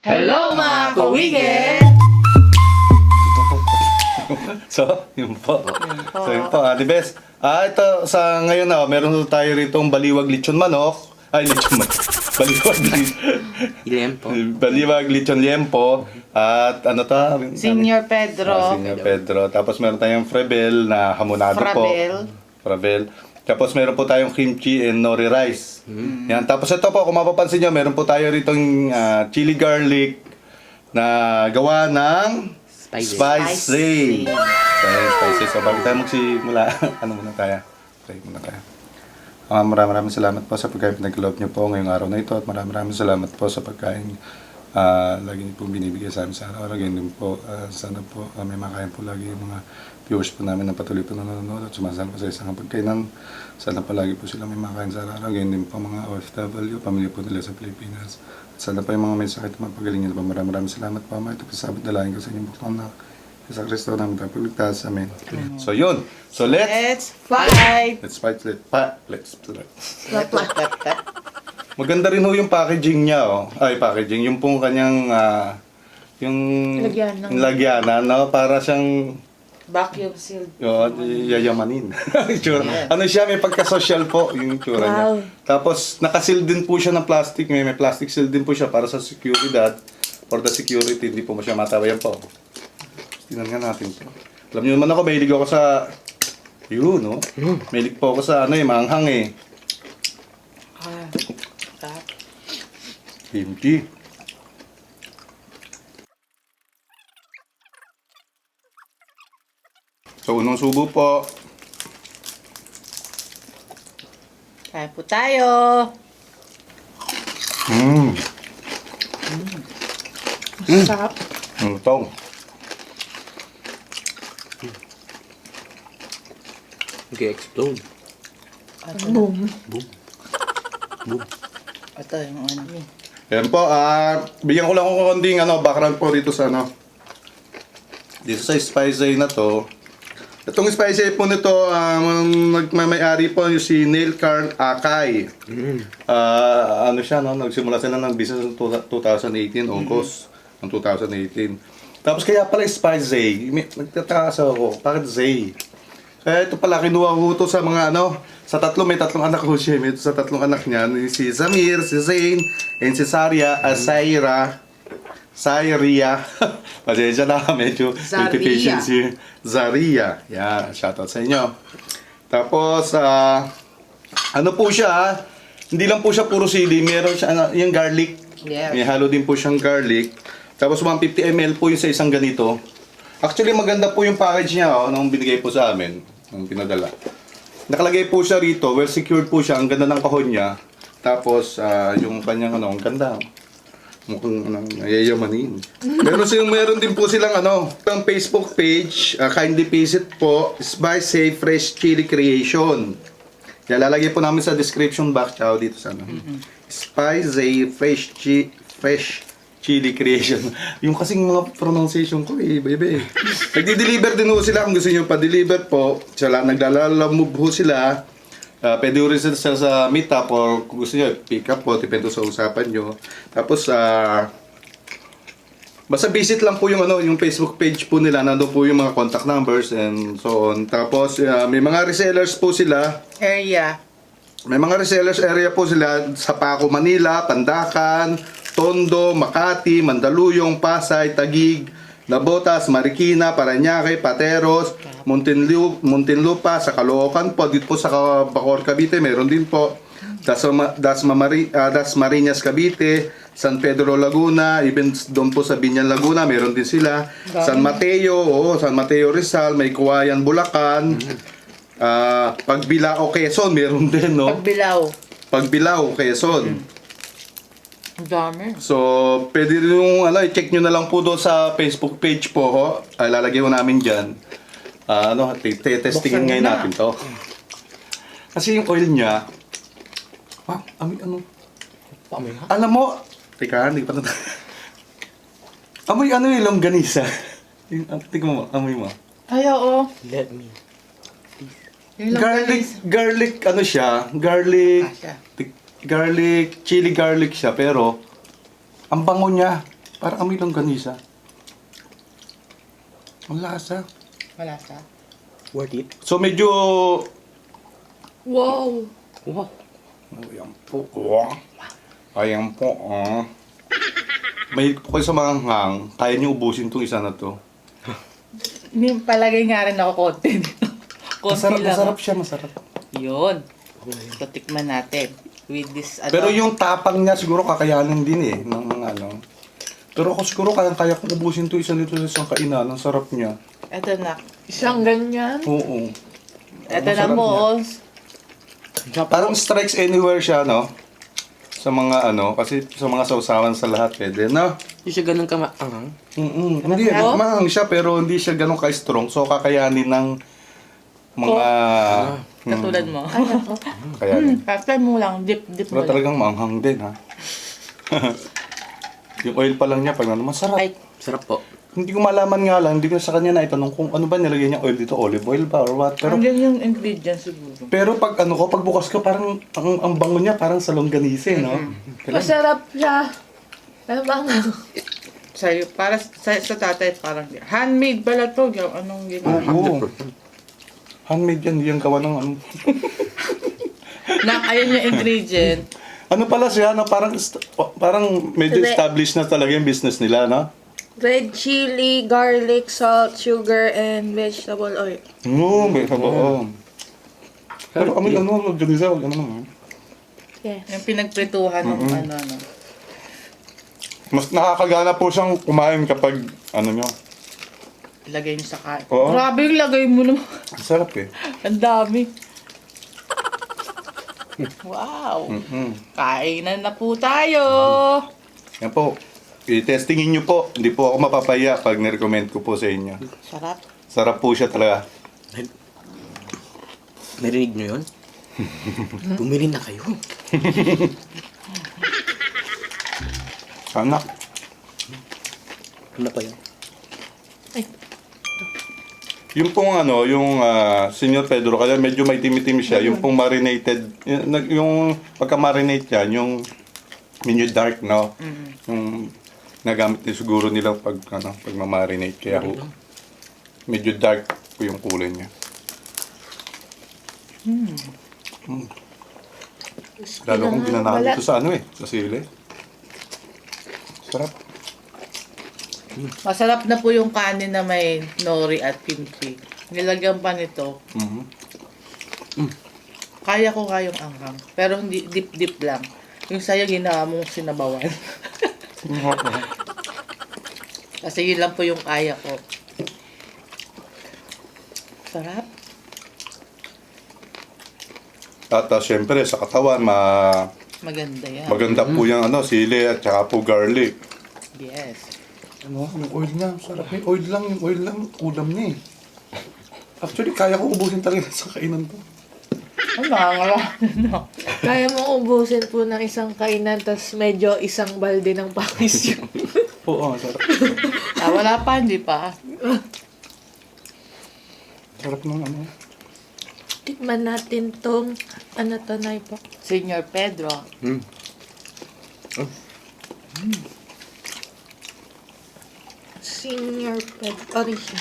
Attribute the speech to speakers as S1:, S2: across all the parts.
S1: Hello mga kawigin!
S2: So, yun po. So, yun po, Ate Bes. Ito, sa ngayon na, meron tayo rito baliwag lechon manok. Ay, lechon manok.
S3: Liempo.
S2: Baliwag lechon liempo. At ano to?
S1: Senior Pedro.
S2: Senior Pedro. Tapos meron tayong frebel na hamonado po. Frabel. Tapos meron po tayong kimchi and nori rice. Yan. Tapos ito po, kung mapapansin nyo, meron po tayo rito chili garlic na gawa ng spicy. Spicy. So, bago tayo magsimula, ano muna tayo? Pray muna tayo. Maraming salamat po sa pagkain pinag-love niyo po ngayong araw na ito at maraming salamat po sa pagkain lagi niyo pong binibigay sa amin sa araw-araw. Ganyan din po, sana po may makain po lagi yung mga viewers po namin na patuloy po nanonood at sumasama po sa isang pagkainan. Sana palagi po sila may makain sa araw-araw. Ganyan din po mga OFW, pamilya po nila sa Pilipinas. Sana po yung mga may sakit na mapagaling nyo po. Maraming salamat po. Ito po sabot na lang ko sa inyong buklang na sa Kristo namin tayo pagligtas. Amen. So yun. So let's
S1: fight!
S2: Let's fight. Let's fight. Maganda rin ho yung packaging niya. Oh. Ay, packaging. Yung pong kanyang yung lagyanan. No? Para siyang
S1: Vacuum sealed.
S2: yayamanin. Ano siya, may pagka-social po yung tsura niya. Tapos, nakasil din po siya ng plastic. May plastic seal din po siya para sa seguridad. For the security, hindi po mo siya matawayan po. Tingnan nga natin po. Alam niyo naman ako, mahilig ako sa yun, no? Mahilig po ako sa maanghang eh. Kimchi. So, unang subo po.
S1: Kain po tayo! Sarap.
S2: Tong.
S3: Nag-explode.
S1: Boom.
S3: Boom.
S1: Ito yung ano.
S2: Yan po, bigyan ko lang kung konting background po dito sa dito sa spicy na to. Itong spicy po nito, nagmamayari po yung si Neil Carl Akay. Ano siya, nagsimula sila ng business ng 2018, August ng 2018. Tapos kaya pala spicy, nagtataka ako, bakit Zay? Kaya ito pala, kinuha ko ito sa mga may tatlong anak ko siya. May sa tatlong anak niya, si Zamir, si Zayn, and si Syria. Pasensya na, medyo multi-patient si Zaria. Yan, shoutout sa inyo. Tapos, ano po siya, hindi lang po siya puro sili, meron siya, yung garlic.
S1: Yes.
S2: May halo din po siyang garlic. Tapos 150 ml po yung sa isang ganito. Actually, maganda po yung package niya, nung binigay po sa amin, nung pinadala. Nakalagay po siya rito, well secured po siya, ang ganda ng kahon niya. Tapos, yung kanyang ang ganda. Mukhang yayamanin. Meron din po silang ang Facebook page, kindly visit po, Spicy Fresh Chili Creation. Yan, lalagay po namin sa description box, dito sa Spicy Fresh Chili Creation. Yung kasing mga pronunciation ko baby. Nagdi-deliver din ho sila kung gusto niyo pa-deliver po. Naglalamove ho sila. Pwede ho rin sila sa meetup or kung gusto niyo pick up po, depende sa usapan niyo. Tapos basta visit lang po yung Facebook page po nila, nandoon po yung mga contact numbers and so on. Tapos may mga resellers po sila. May mga resellers area po sila sa Paco, Manila, Pandacan, Tondo, Makati, Mandaluyong, Pasay, Taguig, Nabotas, Marikina, Parañaque, Pateros, Muntinlupa, sa Caloocan po, dito po sa Bacoor, Cavite, meron din po. Dasmariñas, Cavite, San Pedro, Laguna, even doon po sa Binyan, Laguna, meron din sila. San Mateo, Rizal, may Kuwayan, Bulacan, Pagbilao, Quezon, meron din, Pagbilao, Quezon.
S1: Ang dami.
S2: So, pwede rin yung, i-check nyo na lang po doon sa Facebook page po, lalagay ko namin dyan. Testingin ngayon natin to. Kasi yung oil niya, alam mo, teka, hindi pa amoy yung longganisa. Tingnan mo, amoy mo.
S1: Ay, oo.
S3: Let me.
S2: Garlic, garlic, chili garlic siya, pero ang bango niya. Parang amoy ng ganisa. Ang lasa.
S1: Wala sa.
S3: Worth it.
S2: So medyo...
S4: Wow!
S3: Wow.
S2: Ayan po. Ayan po. May po kayo sa mga hang. Kaya niyo ubusin itong isa na to.
S1: Palagay nga rin ako konti dito. Konti
S2: Masarap,
S1: lang.
S2: masarap siya, masarap.
S1: Yun. So, tikman natin. With this,
S2: Pero yung tapang niya siguro kakayanin din eh. Ng ano. Pero ako siguro kaya kong ubusin to isa nito sa isang kainan. Ang sarap niya.
S1: Ito na.
S4: Isang ganyan.
S2: Oo.
S1: Ito na
S2: Masarap
S1: mo.
S2: Parang strikes anywhere siya, no? Sa mga ano, kasi sa mga sausawan sa lahat pwede, no?
S3: Hindi siya ganun kamaangang.
S2: Hindi, mahang siya pero hindi siya ganun ka-strong. So kakayanin ng mga...
S1: Katulad mo.
S2: Kayanin.
S1: After mo lang, dip mo
S2: Pero
S1: lang.
S2: talagang maanghang din, ha? Yung oil pa lang niya, pag ano, masarap.
S1: Ay,
S3: Sarap po.
S2: Hindi ko malaman nga lang, hindi ko sa kanya na itanong kung ano ba nilagay niya oil dito, olive oil ba or what. Pero,
S1: andyan yung ingredients siguro.
S2: pero pag ano ko, pag bukas ko, parang ang bango niya parang sa longganise, no? Kailan-
S4: Masarap siya. Ano ba?
S1: Sa'yo, para sa tatay, parang handmade pala to. Anong ginawa?
S2: Oo. Handmade yan, hindi yan gawa ng ano.
S1: Ayun yung ingredient.
S2: Ano pala siya, no? Parang medyo
S4: Hindi.
S2: established na talaga yung business nila, no?
S4: Red chili, garlic, salt, sugar, and vegetable oil.
S2: Oo, may oo. Pero kami ano, ganisa, wag ano naman.
S4: Yes.
S1: Yung pinagprituhan ng ano.
S2: Mas nakakagana po siyang kumain kapag ano nyo.
S1: Ilagay nyo sa kain.
S2: Oo.
S1: Grabe yung lagay mo naman.
S2: Sarap eh.
S1: Ang dami. Wow. Kainan na po tayo.
S2: Yan po. I-testingin nyo po. Hindi po ako mapapaya pag nirecommend ko po sa inyo.
S1: Sarap.
S2: Sarap po siya talaga.
S3: Narinig nyo yun? Bumili na kayo.
S2: Sana.
S3: Ano pa yun?
S2: Yung pong ano, yung Senyor Pedro, kaya medyo may timi-timi siya. Yung pong marinated, yung pagka-marinate yan, yung medyo dark, no? Yung nagamit din siguro nila pag ma-marinate. Kaya medyo dark po yung kulay niya. Lalo kong ginanahan dito sa ano eh, sa sili. Sarap.
S1: Masarap na po yung kanin na may nori at kimchi. Nilagyan pa nito. Kaya ko kayong anghang. Pero hindi dip-dip lang. Yung sa'yo ginawa mong sinabawan. Kasi yun lang po yung kaya ko. Sarap.
S2: At syempre sa katawan,
S1: Maganda yan.
S2: maganda po yung ano, sili at saka po garlic.
S1: Yes.
S2: Ano, yung oil niya, sarap yung oil lang, ulam niya eh. Actually, kaya ko ubusin talaga sa kainan to.
S1: Ay, nakangala. No.
S4: Kaya mo ubusin po ng isang kainan, tas medyo isang balde ng pakis yun.
S2: Oo, sarap.
S1: Wala pa, hindi pa.
S2: Sarap ng ano.
S4: Tikman natin tong, ano to, Naipo?
S1: Senyor Pedro.
S4: Senior pet origin.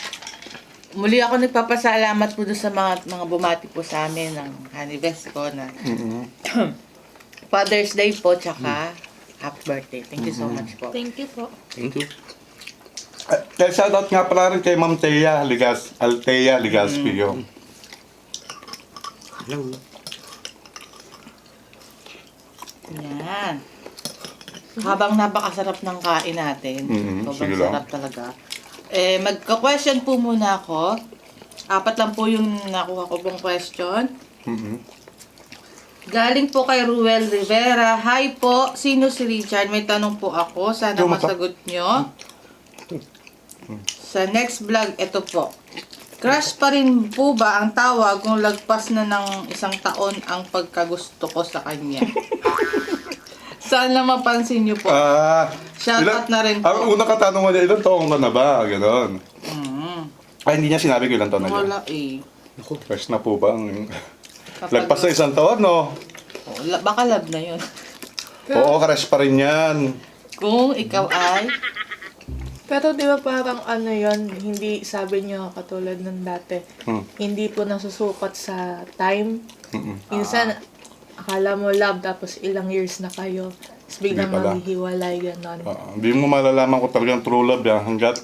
S1: Muli ako nagpapasalamat po doon sa mga bumati po sa amin ng Hanivest ko na Father's Day po, tsaka happy birthday. Thank you so much po.
S4: Thank you po.
S3: Thank you.
S2: Kaya shoutout nga pala rin kay Ma'am Thea Althea Ligaspio.
S3: Hello.
S1: Yan. Habang napakasarap ng kain natin, sobrang
S2: sige lang.
S1: sarap talaga. Magka-question po muna ako. 4 lang po yung nakuha ko pong question. Galing po kay Ruel Rivera. Hi po, sino si Richard? May tanong po ako. Sana
S2: Ito, mata.
S1: masagot nyo. Sa next vlog, ito po. Crush pa rin po ba ang tawag kung lagpas na ng 1 taon ang pagkagusto ko sa kanya? Sana mapansin nyo po. Shoutout na rin po.
S2: Ang una katanungan niya, ilang taong ka na ba? Ganon. Ay, hindi niya sinabi ko ilang taon na niya.
S1: Wala eh.
S2: Naku, fresh na po ba?
S1: Kapag-
S2: Lagpas na 1 taon, no?
S1: Baka love na yun.
S2: Oo, crush pa rin yan.
S1: Kung ikaw ay
S4: Pero di ba parang ano yon, hindi sabi niyo katulad ng dati, hindi po nasusukat sa time. Minsan, akala mo love tapos ilang years na kayo. Tapos biglang
S2: Hindi pala.
S4: maghihiwalay, gano'n.
S2: Hindi mo malalaman kung talagang true love yan hanggat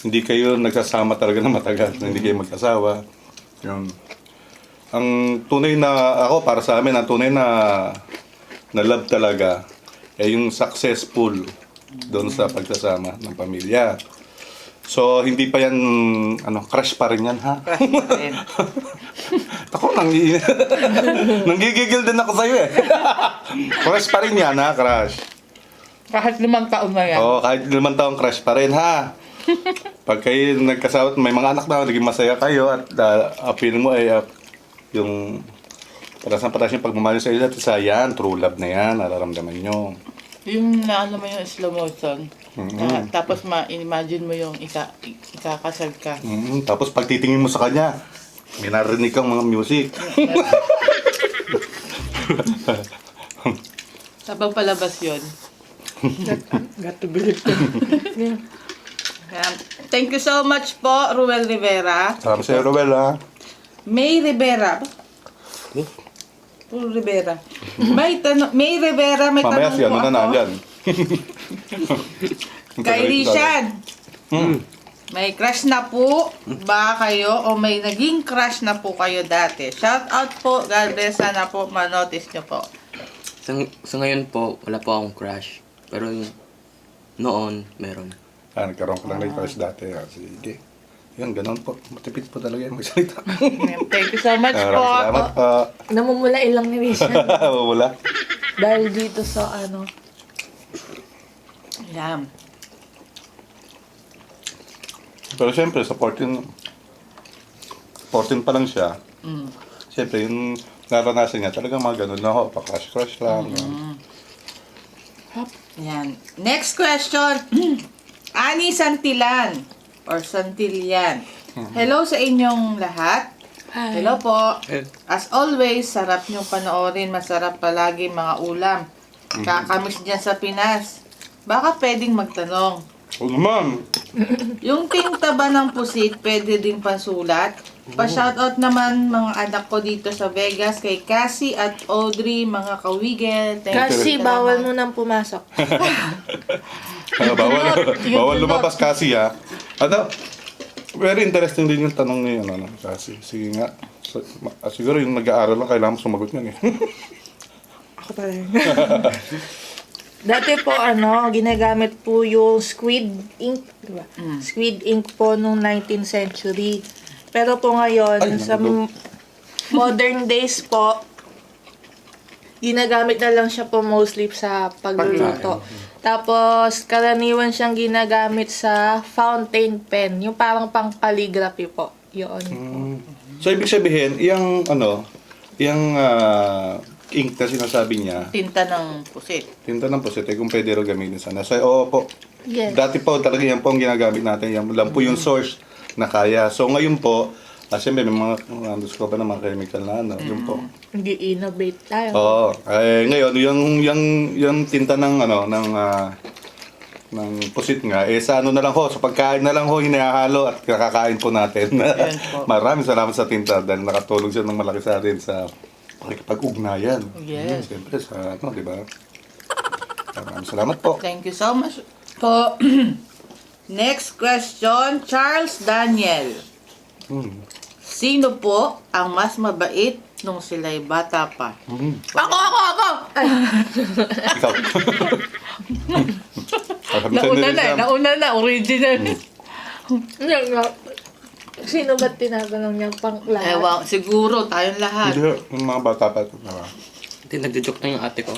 S2: hindi kayo nagsasama talaga na matagal, hindi kayo mag-asawa. Yun. Ang tunay na, ako para sa amin, ang tunay na love talaga ay yung successful doon sa pagsasama ng pamilya. So, hindi pa yan, crush pa rin yan, ha?
S1: Crush pa rin.
S2: Ako, nanggigigil din ako sa'yo eh. Crush pa rin yan, ha? Crush.
S1: Kahit 5 taon na yan.
S2: Oo, kahit 5 taong crush pa rin, ha? Pag kayo nagkasawa at may mga anak na, naging masaya kayo at feeling mo ay yung patas yung pagmamahal sa isa't isa, yan, true love na yan, nararamdaman nyo.
S1: Yung naano mo yung slow motion. Tapos ma-imagine mo yung ikakasal ka.
S2: Tapos pag titingin mo sa kanya, may narinig kang mga music.
S1: Sabang palabas yun.
S4: Got to believe to. Yeah.
S1: Ayan. Thank you so much po, Ruel Rivera.
S2: Salamat sa'yo, Robel, ha?
S1: May Rivera. Puro Rivera. May Rivera, may
S2: Mamaya
S1: tanong
S2: si
S1: po
S2: ano na
S1: ako.
S2: nandyan.
S1: Kay Rishan. May crush na po ba kayo o may naging crush na po kayo dati? Shout out po, God bless, sana po manotice nyo po.
S3: Sa ngayon po, wala po akong crush. Pero noon, meron.
S2: Nagkaroon ko lang ng crush dati. Sige. Yan, ganun po. Matipid po talaga yung magsalita.
S1: Thank you so much po.
S2: Salamat po.
S4: Namumula ilang ni Rishan.
S2: Wala.
S4: Dahil dito sa ano.
S1: Ayan.
S2: Pero siyempre, sa 14 pa lang siya. Siyempre, yung naranasan niya, talagang mga ganun na ho. Pa-crush-crush lang.
S1: Yan. Next question. Ani Santilan or Santillan. Hello sa inyong lahat.
S4: Hi.
S1: Hello po. As always, sarap niyong panoorin. Masarap palagi mga ulam. Kakamis dyan sa Pinas. Baka pwedeng magtanong.
S2: Oo naman.
S1: Yung tinta ba ng pusit, pwede ding pansulat? Pa-shoutout naman mga anak ko dito sa Vegas kay Cassie at Audrey, mga kawigel. Thank you.
S4: Kasi
S1: Salamat.
S4: bawal mo nang pumasok.
S2: Bawal lumabas kasi, ha? Very interesting din yung tanong ni kasi. Sige nga. Siguro yung nag-aaral lang, kailangan mo sumagot yan eh.
S4: Ako pala yun. Dati po, ginagamit po yung squid ink, diba? Squid ink po nung 19th century. Pero po ngayon,
S2: Ay,
S4: sa
S2: nandun.
S4: modern days po, ginagamit na lang siya po mostly sa pagluluto. Tapos, karaniwan siyang ginagamit sa fountain pen. Yung parang pang calligraphy po. Yun.
S2: So, ibig sabihin, yung ink na sinasabi niya,
S1: Tinta ng pusit.
S2: tinta ng pusit, kung pwede rin gamitin sana. So, oo po.
S4: Yes.
S2: Dati po, talaga yan po ang ginagamit natin. Yan lang po yung source na kaya. So, ngayon po, siyempre, may mga, pa na mga chemical na yun po.
S4: Nag-innovate tayo.
S2: Oo. Ngayon, yung tinta ng ng pusit nga, sa ano na lang ho, sa pagkain na lang ho, hinahalo at kakakain po natin.
S1: po.
S2: Maraming salamat sa tinta dahil nakatulong siya ng malaki sa atin sa pakikipag-ugnayan.
S1: Yes.
S2: Siyempre, sa di ba? Maraming salamat po.
S1: Thank you so much po. Next question, Charles Daniel. Sino po ang mas mabait nung sila'y bata pa? Ako!
S2: Ikaw.
S1: Nauna na, original.
S4: Sino ba tinatanong niya pang lahat?
S1: Ewan, siguro, tayong lahat.
S2: Hindi, yung mga bata pa.
S3: Hindi, nagjo-joke na yung ate ko.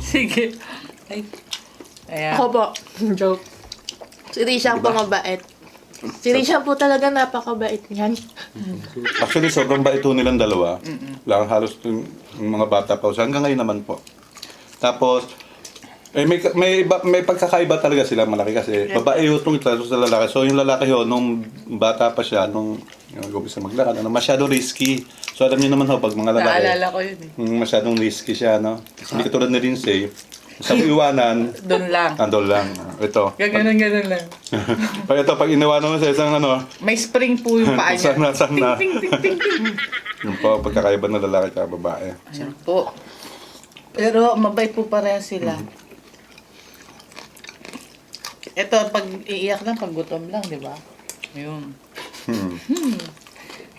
S1: Sige. Ay. Ayan.
S4: Ako po. Joke. Si Risha po mabait. Si Risha po talaga napakabait niyan.
S2: Actually, sobrang bait po nilang dalawa. Lang halos yung mga bata pa. So, hanggang ngayon naman po. Tapos, may pagkakaiba talaga sila malaki kasi babae yung itong ito sa lalaki. So, yung lalaki yun, nung bata pa siya, nung gusto maglakad, masyado risky. So, alam niyo naman ho, pag mga lalaki,
S1: Naalala ko yun eh.
S2: masyadong risky siya, no? Hindi katulad ni Lindsay, Sa iwanan,
S1: Doon lang.
S2: andol lang. Ito.
S1: Ganun lang.
S2: Pag iniwanan mo sa isang ano,
S1: May spring po yung paa niya.
S2: sana.
S1: Ting, ting, ting, ting.
S2: Yung po, pagkakaiba ng lalaki at babae.
S1: Ayan po. Pero mabait po pareha sila. Ito, pag iiyak lang, pag gutom lang, di ba? Ayun.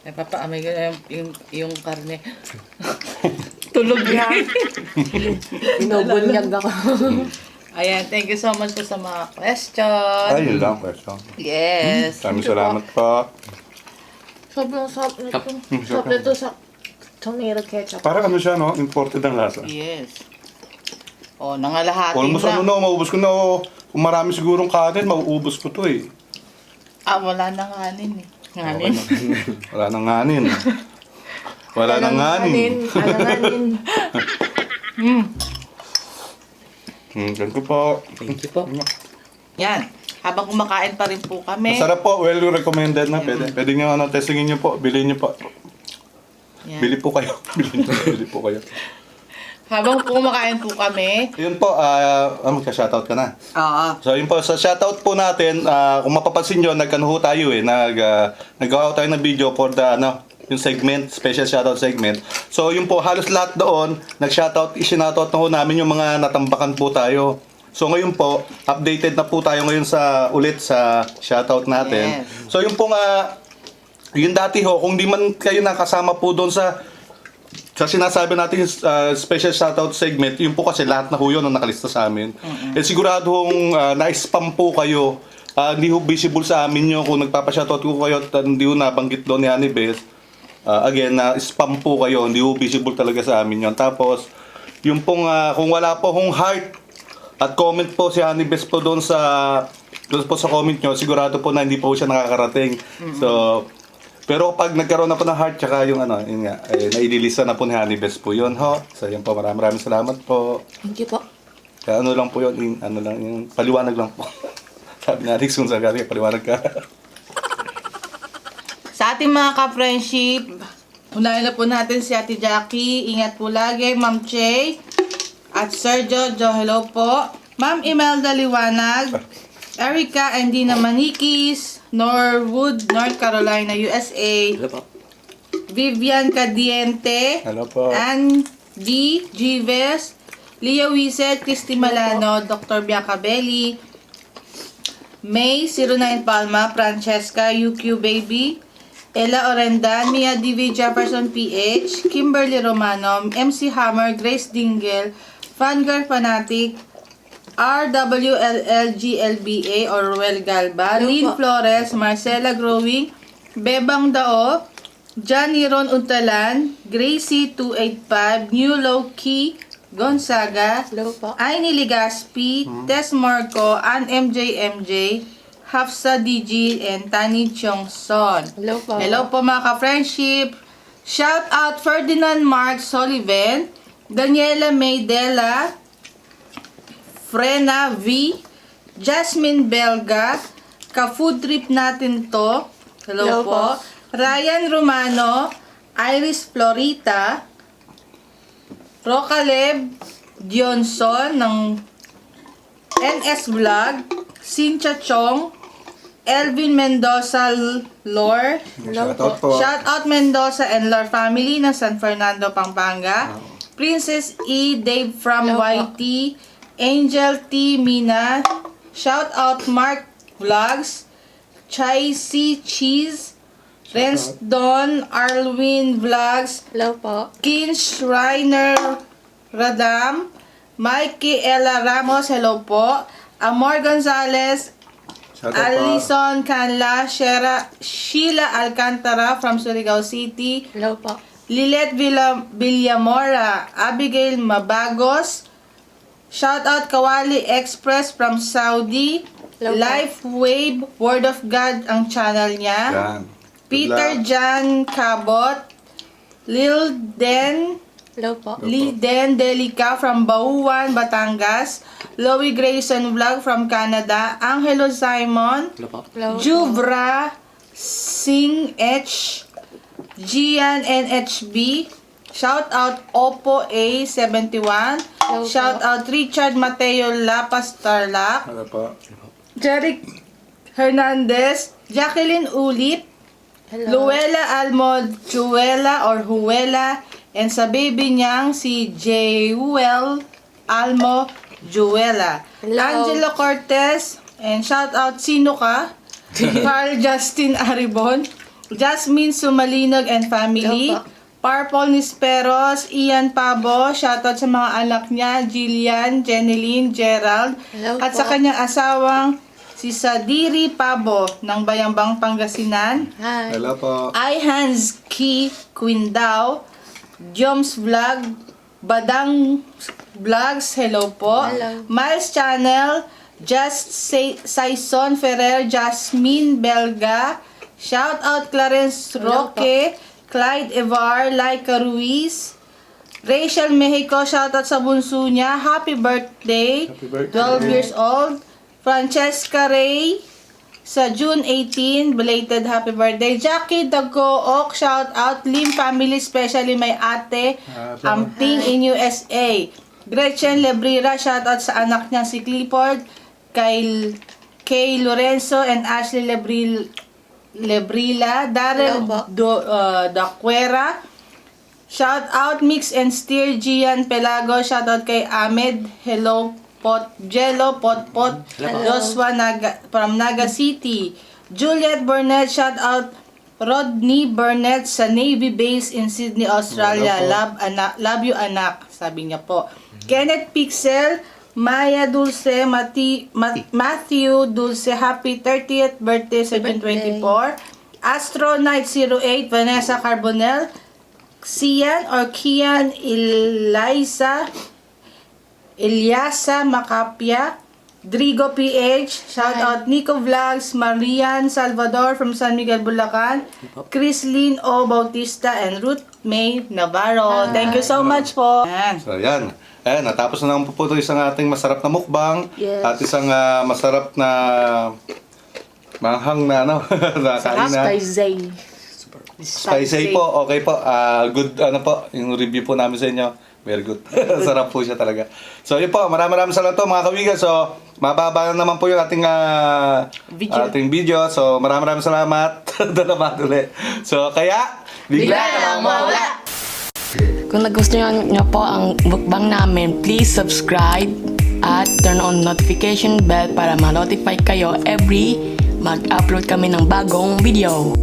S1: Napapaamoy ko na yung karne. Tulog na.
S4: Inubunyag ako.
S1: Ayan, thank you so much po sa mga questions.
S2: Ay, yun lang, question.
S1: Yes.
S2: Maraming salamat po.
S4: Sobrang sarap nito. Sarap nito sa tomato ketchup.
S2: Parang ano siya, no? Imported ang lasa.
S1: Yes. O, nangalahati
S2: Almost
S1: na.
S2: ano na, maubos ko na. Kung marami sigurong kanin, mauubos ko to eh.
S1: Wala nang kanin eh. Nganin.
S2: Wala nang nganin. Wala nang nganin.
S4: Alanganin.
S2: Ganito po.
S3: Thank you po.
S1: Yan. Habang kumakain pa rin po kami.
S2: Masarap po, well recommended na. Pwede nyo ano, testingin nyo po, bilhin nyo po.
S1: Yan.
S2: Bili po kayo. Bili po kayo.
S1: Habang kumakain po kami.
S2: Yun po, magka-shoutout ka na.
S1: Oo.
S2: So yun po, sa shoutout po natin, kung mapapansin nyo, nagkanuho tayo eh, nagawa tayo ng video for the, yung segment, special shoutout segment. So yun po, halos lahat doon, isinoutout na ho namin yung mga natambakan po tayo. So ngayon po, updated na po tayo ngayon ulit sa shoutout natin.
S1: Yes.
S2: So yun po yung dati ho, kung di man kayo nakasama po doon sa sinasabi natin yung special shoutout segment, yun po kasi lahat na ho yun ang nakalista sa amin. Eh sigurado hong na-spam po kayo, hindi ho visible sa amin yun kung nagpapa-shoutout ko kayo at hindi ho nabanggit doon ni Anibes. Again, na-spam po kayo, hindi ho visible talaga sa amin yun. Tapos, yung pong, kung wala po hong heart at comment po si Anibes po doon po sa comment nyo, sigurado po na hindi po siya nakakarating. So, pero pag nagkaroon na po ng heart, tsaka yung yun nga, naililista na po ni Honeybest po yun, ho. So, yun po, maraming salamat po.
S4: Thank you po.
S2: Kaya ano lang po yun, yung paliwanag lang po. Sabi nga, Alex, kung saan galing, paliwanag ka.
S1: Sa ating mga ka-friendship, unahin na po natin si Ate Jackie. Ingat po lagi, Ma'am Che. At Sir Jojo, hello po. Ma'am Imelda Liwanag. Erica and Dina Manikis. Norwood, North Carolina, USA.
S3: Hello po.
S1: Vivian Cadiente.
S2: Hello po.
S1: Andy Gives. Leo Wiset, Christy Malano, Dr. Bianca Belli. May 09 Palma, Francesca, UQ Baby. Ella Orendan, Mia D.V. Jefferson PH, Kimberly Romano, MC Hammer, Grace Dingle, Fangirl Fanatic, RWLLGLBA or Ruel Galba, Lynn Flores, Marcela Growing, Bebang Dao, Johnny Ron Untalan, Gracie 285, New Low Key, Gonzaga,
S4: Hello po.
S1: Aini Ligaspi, Tess Marco, Ann MJ, Hafsa DG, and Tani Chongson.
S4: Hello po.
S1: Hello po mga ka-friendship. Shout out Ferdinand Mark Sullivan, Daniela Maydela, Frena V, Jasmine Belga, ka-food trip natin to. Hello,
S4: Hello
S1: po.
S4: po.
S1: Ryan Romano, Iris Florita, Rocaleb Dionson ng NS Vlog, Cynthia Chong, Elvin Mendoza Lore,
S2: Shoutout po.
S1: Shout out Mendoza and Lore family ng San Fernando, Pampanga. Princess E. Dave from
S4: Hello po.
S1: YT. Angel T. Mina. Shout out Mark Vlogs. Chai C. Cheese. Renz Don Arwin Vlogs.
S4: Hello po.
S1: Kin Schreiner Radam. Mikey Ella Ramos. Hello po. Amor Gonzalez.
S2: Shoutout po.
S1: Alison Canla, Sheila Alcantara from Surigao City,
S4: Hello po.
S1: Lilet Villamora, Abigail Mabagos, shoutout Kawali Express from Saudi,
S4: Hello po.
S1: Life Wave, Word of God ang channel niya,
S2: Yan. Good
S1: Peter
S2: luck.
S1: Jan Cabot, Lil Den,
S4: Hello po.
S1: Liden Delica from Bauan, Batangas, Loie Grayson Vlog from Canada, Angelo Simon,
S3: Hello po.
S4: Hello po.
S1: Juvra Singh H, Gian NHB, Shout out Oppo A71.
S4: Hello
S1: Shout
S4: po.
S1: out Richard Mateo Lapas Tarlac.
S2: Ano po?
S1: Jeric Hernandez. Jacqueline Ulip.
S4: Hello.
S1: Luella Almo Juela or Huela. And sa baby niyang si Jewel Almo Juela.
S4: Hello.
S1: Angelo Cortez. And shout out Sino Ka? Carl Justin Aribon. Jasmine Sumalinog and family.
S4: Hello po.
S1: Purple Nisperos, Ian Pabo, shoutout sa mga anak niya, Jillian, Jeneline, Gerald,
S4: Hello
S1: at
S4: po.
S1: sa kanyang asawang si Sadiri Pabo ng Bayambang Pangasinan,
S4: Hi.
S2: Hello po.
S1: I Hans Key Quindao, Joms Vlog, Badang Vlogs, hello po,
S4: Hello.
S1: Miles Channel, Just Saison Ferrer, Jasmine Belga, shout out Clarence
S4: Hello po.
S1: Roque, Clyde Evar, Laika Ruiz, Rachel Mexico, shoutout sa bunso niya. Happy birthday.
S2: Happy birthday.
S1: 12 years old. Francesca Ray, sa June 18, belated happy birthday. Jackie Dagook, shoutout. Lim family, especially my ate, Amping in USA. Gretchen Lebrira, shoutout sa anak niya si Clifford, kay Lorenzo and Ashley Lebrila, Darrell
S4: Hello po.
S1: Daquera, shout out Mix and Steer, Gian Pelago, shout out kay Ahmed, hello Jello Potpot, Joshua from Naga City, Juliet Burnett, shout out Rodney Burnett sa Navy Base in Sydney, Australia. Love you anak, sabi niya po. Kenneth Pixel, Maya Dulce, Matthew Dulce, happy 30th birthday sa June 24. Astro Knight 08, Vanessa Carbonell, Kian Eliasa Macapia, Drigo PH, shout out Nico Vlogs, Marian Salvador from San Miguel, Bulacan, Chrislyn O. Bautista, and Ruth May Navarro. Thank you so much po. Ayan.
S2: So, yan. Ayan, natapos na naman po ito isang ating masarap na mukbang.
S4: Yes.
S2: At isang masarap na manghang na na kainan.
S4: Spicy.
S2: Spicy po, okay po. Good po, yung review po namin sa inyo. Very good. Sarap po siya talaga. So yun po, maraming salamat po mga kawigan. So mababa na naman po yung ating video. So maraming salamat. Dalamat ulit. So kaya, bigla na lang mawala.
S3: Kung nagustuhan nyo po ang mukbang namin, please subscribe at turn on notification bell para ma-notify kayo every mag-upload kami ng bagong video.